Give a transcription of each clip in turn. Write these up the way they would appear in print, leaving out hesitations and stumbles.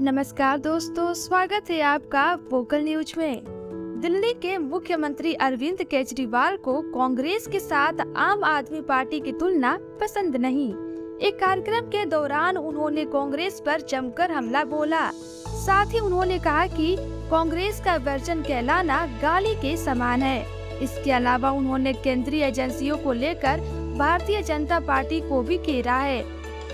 नमस्कार दोस्तों, स्वागत है आपका वोकल न्यूज में। दिल्ली के मुख्यमंत्री अरविंद केजरीवाल को कांग्रेस के साथ आम आदमी पार्टी की तुलना पसंद नहीं। एक कार्यक्रम के दौरान उन्होंने कांग्रेस पर जमकर हमला बोला। साथ ही उन्होंने कहा कि कांग्रेस का वर्जन कहलाना गाली के समान है। इसके अलावा उन्होंने केंद्रीय एजेंसियों को लेकर भारतीय जनता पार्टी को भी घेरा है।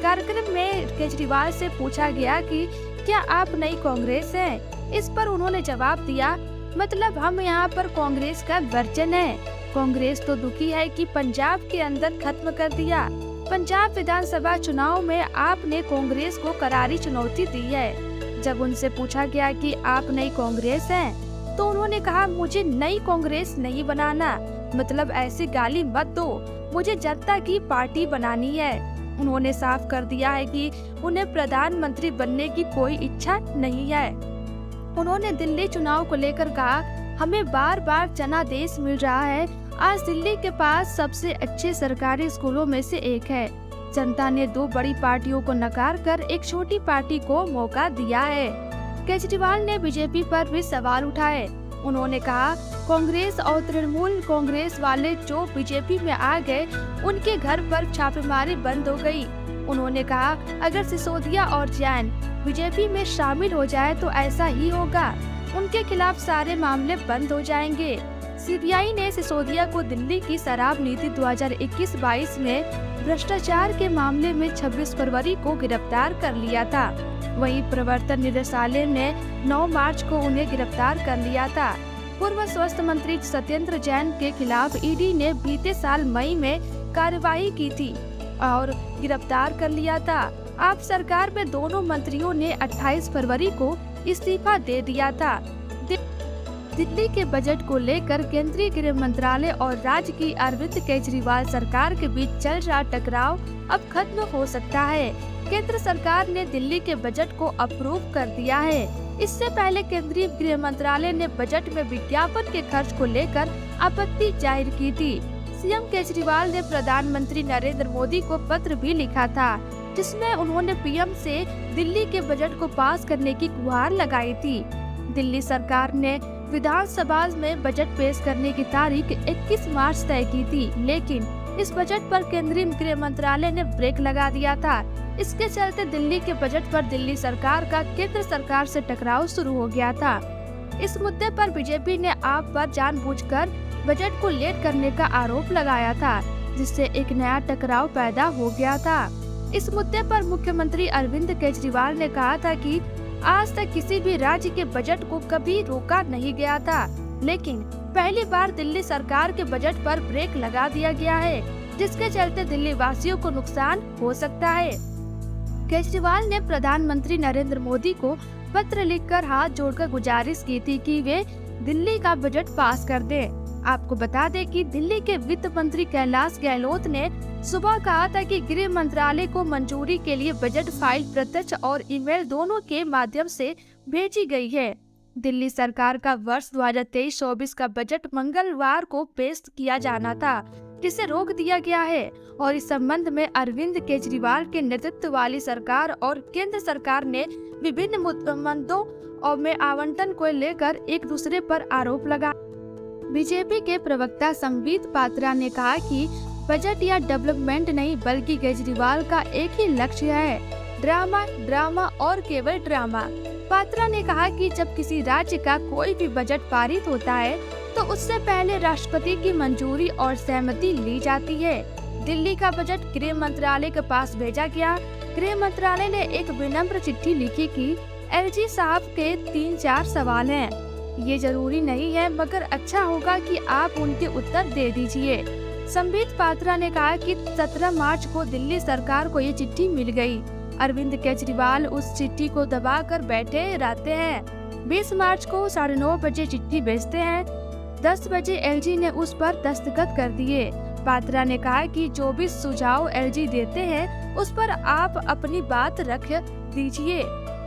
कार्यक्रम में केजरीवाल से पूछा गया कि क्या आप नई कांग्रेस हैं? इस पर उन्होंने जवाब दिया, मतलब हम यहाँ पर कांग्रेस का वर्जन है। कांग्रेस तो दुखी है कि पंजाब के अंदर खत्म कर दिया। पंजाब विधानसभा चुनाव में आपने कांग्रेस को करारी चुनौती दी है। जब उनसे पूछा गया कि आप नई कांग्रेस हैं, तो उन्होंने कहा, मुझे नई कांग्रेस नहीं बनाना, मतलब ऐसी गाली मत दो, मुझे जनता की पार्टी बनानी है। उन्होंने साफ कर दिया है कि उन्हें प्रधानमंत्री बनने की कोई इच्छा नहीं है। उन्होंने दिल्ली चुनाव को लेकर कहा, हमें बार बार जनादेश मिल रहा है। आज दिल्ली के पास सबसे अच्छे सरकारी स्कूलों में से एक है। जनता ने दो बड़ी पार्टियों को नकार कर एक छोटी पार्टी को मौका दिया है। केजरीवाल ने बीजेपी पर भी सवाल उठाए। उन्होंने कहा, कांग्रेस और तृणमूल कांग्रेस वाले जो बीजेपी में आ गए, उनके घर पर छापेमारी बंद हो गई। उन्होंने कहा, अगर सिसोदिया और जैन बीजेपी में शामिल हो जाए तो ऐसा ही होगा, उनके खिलाफ सारे मामले बंद हो जाएंगे। सीबीआई ने सिसोदिया को दिल्ली की शराब नीति 2021-22 में भ्रष्टाचार के मामले में 26 फरवरी को गिरफ्तार कर लिया था। वहीं प्रवर्तन निदेशालय ने 9 मार्च को उन्हें गिरफ्तार कर लिया था। पूर्व स्वास्थ्य मंत्री सत्येंद्र जैन के खिलाफ ईडी ने बीते साल मई में कार्रवाई की थी और गिरफ्तार कर लिया था। आप सरकार में दोनों मंत्रियों ने 28 फरवरी को इस्तीफा दे दिया था। दिल्ली के बजट को लेकर केंद्रीय गृह मंत्रालय और राज्य की अरविंद केजरीवाल सरकार के बीच चल रहा टकराव अब खत्म हो सकता है। केंद्र सरकार ने दिल्ली के बजट को अप्रूव कर दिया है। इससे पहले केंद्रीय गृह मंत्रालय ने बजट में विज्ञापन के खर्च को लेकर आपत्ति जाहिर की थी। सीएम केजरीवाल ने प्रधानमंत्री नरेंद्र मोदी को पत्र भी लिखा था, जिसमें उन्होंने पीएम से दिल्ली के बजट को पास करने की गुहार लगाई थी। दिल्ली सरकार ने विधानसभा में बजट पेश करने की तारीख 21 मार्च तय की थी, लेकिन इस बजट पर केंद्रीय गृह मंत्रालय ने ब्रेक लगा दिया था। इसके चलते दिल्ली के बजट पर दिल्ली सरकार का केंद्र सरकार से टकराव शुरू हो गया था। इस मुद्दे पर बीजेपी ने आप पर जानबूझकर बजट को लेट करने का आरोप लगाया था, जिससे एक नया टकराव पैदा हो गया था। इस मुद्दे पर मुख्यमंत्री अरविंद केजरीवाल ने कहा था कि आज तक किसी भी राज्य के बजट को कभी रोका नहीं गया था, लेकिन पहली बार दिल्ली सरकार के बजट पर ब्रेक लगा दिया गया है, जिसके चलते दिल्ली वासियों को नुकसान हो सकता है। केजरीवाल ने प्रधानमंत्री नरेंद्र मोदी को पत्र लिखकर हाथ जोड़कर गुजारिश की थी कि वे दिल्ली का बजट पास कर दें। आपको बता दें कि दिल्ली के वित्त मंत्री कैलाश गहलोत ने सुबह कहा था कि गृह मंत्रालय को मंजूरी के लिए बजट फाइल प्रत्यक्ष और ईमेल दोनों के माध्यम से भेजी गई है। दिल्ली सरकार का वर्ष 2023-24 का बजट मंगलवार को पेश किया जाना था, जिसे रोक दिया गया है और इस संबंध में अरविंद केजरीवाल के नेतृत्व वाली सरकार और केंद्र सरकार ने विभिन्न मुद्दों में आवंटन को लेकर एक दूसरे पर आरोप लगा। बीजेपी के प्रवक्ता संबित पात्रा ने कहा कि बजट या डेवलपमेंट नहीं, बल्कि केजरीवाल का एक ही लक्ष्य है, ड्रामा ड्रामा और केवल ड्रामा। पात्रा ने कहा कि जब किसी राज्य का कोई भी बजट पारित होता है तो उससे पहले राष्ट्रपति की मंजूरी और सहमति ली जाती है। दिल्ली का बजट गृह मंत्रालय के पास भेजा गया। गृह मंत्रालय ने एक विनम्र चिट्ठी लिखी कि एलजी साहब के 3-4 सवाल हैं। ये जरूरी नहीं है, मगर अच्छा होगा कि आप उनके उत्तर दे दीजिए। संबित पात्रा ने कहा कि 17 मार्च को दिल्ली सरकार को ये चिट्ठी मिल गई। अरविंद केजरीवाल उस चिट्ठी को दबाकर बैठे रहते हैं। 20 मार्च को 9:30 बजे चिट्ठी भेजते हैं। 10 बजे एलजी ने उस पर दस्तखत कर दिए। पात्रा ने कहा कि जो भी सुझाव एलजी देते हैं, उस पर आप अपनी बात रख दीजिए।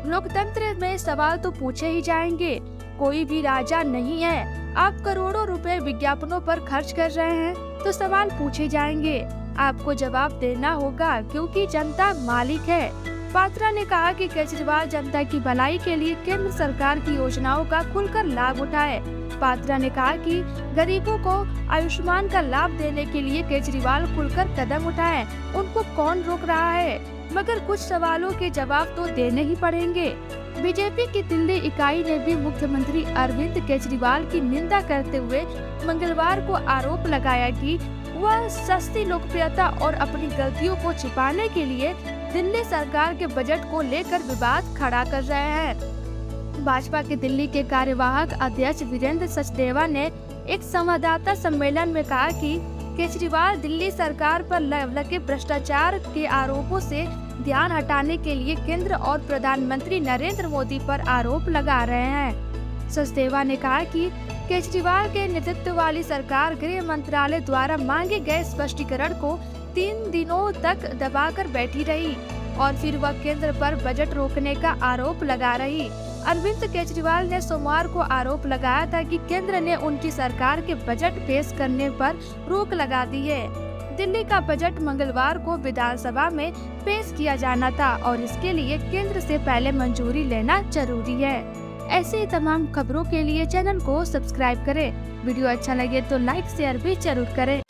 लोकतंत्र में सवाल तो पूछे ही जाएंगे। कोई भी राजा नहीं है। आप करोड़ों रुपए विज्ञापनों पर खर्च कर रहे हैं, तो सवाल पूछे जाएंगे। आपको जवाब देना होगा, क्योंकि जनता मालिक है। पात्रा ने कहा कि केजरीवाल जनता की भलाई के लिए केंद्र सरकार की योजनाओं का खुलकर लाभ उठाए। पात्रा ने कहा कि गरीबों को आयुष्मान का लाभ देने के लिए केजरीवाल खुलकर कदम उठाए, उनको कौन रोक रहा है, मगर कुछ सवालों के जवाब तो देने ही पड़ेंगे। बीजेपी की दिल्ली इकाई ने भी मुख्यमंत्री अरविंद केजरीवाल की निंदा करते हुए मंगलवार को आरोप लगाया कि वह सस्ती लोकप्रियता और अपनी गलतियों को छिपाने के लिए दिल्ली सरकार के बजट को लेकर विवाद खड़ा कर रहे हैं। भाजपा के दिल्ली के कार्यवाहक अध्यक्ष वीरेंद्र सचदेवा ने एक संवाददाता सम्मेलन में कहा कि केजरीवाल दिल्ली सरकार पर लगे भ्रष्टाचार के आरोपों से ध्यान हटाने के लिए केंद्र और प्रधानमंत्री नरेंद्र मोदी पर आरोप लगा रहे हैं। सचदेवा ने कहा कि केजरीवाल के नेतृत्व वाली सरकार गृह मंत्रालय द्वारा मांगे गए स्पष्टीकरण को 3 दिनों तक दबाकर बैठी रही और फिर वह केंद्र पर बजट रोकने का आरोप लगा रही। अरविंद केजरीवाल ने सोमवार को आरोप लगाया था कि केंद्र ने उनकी सरकार के बजट पेश करने पर रोक लगा दी है। दिल्ली का बजट मंगलवार को विधानसभा में पेश किया जाना था और इसके लिए केंद्र से पहले मंजूरी लेना जरूरी है। ऐसे ही तमाम खबरों के लिए चैनल को सब्सक्राइब करें। वीडियो अच्छा लगे तो लाइक शेयर भी जरूर करें।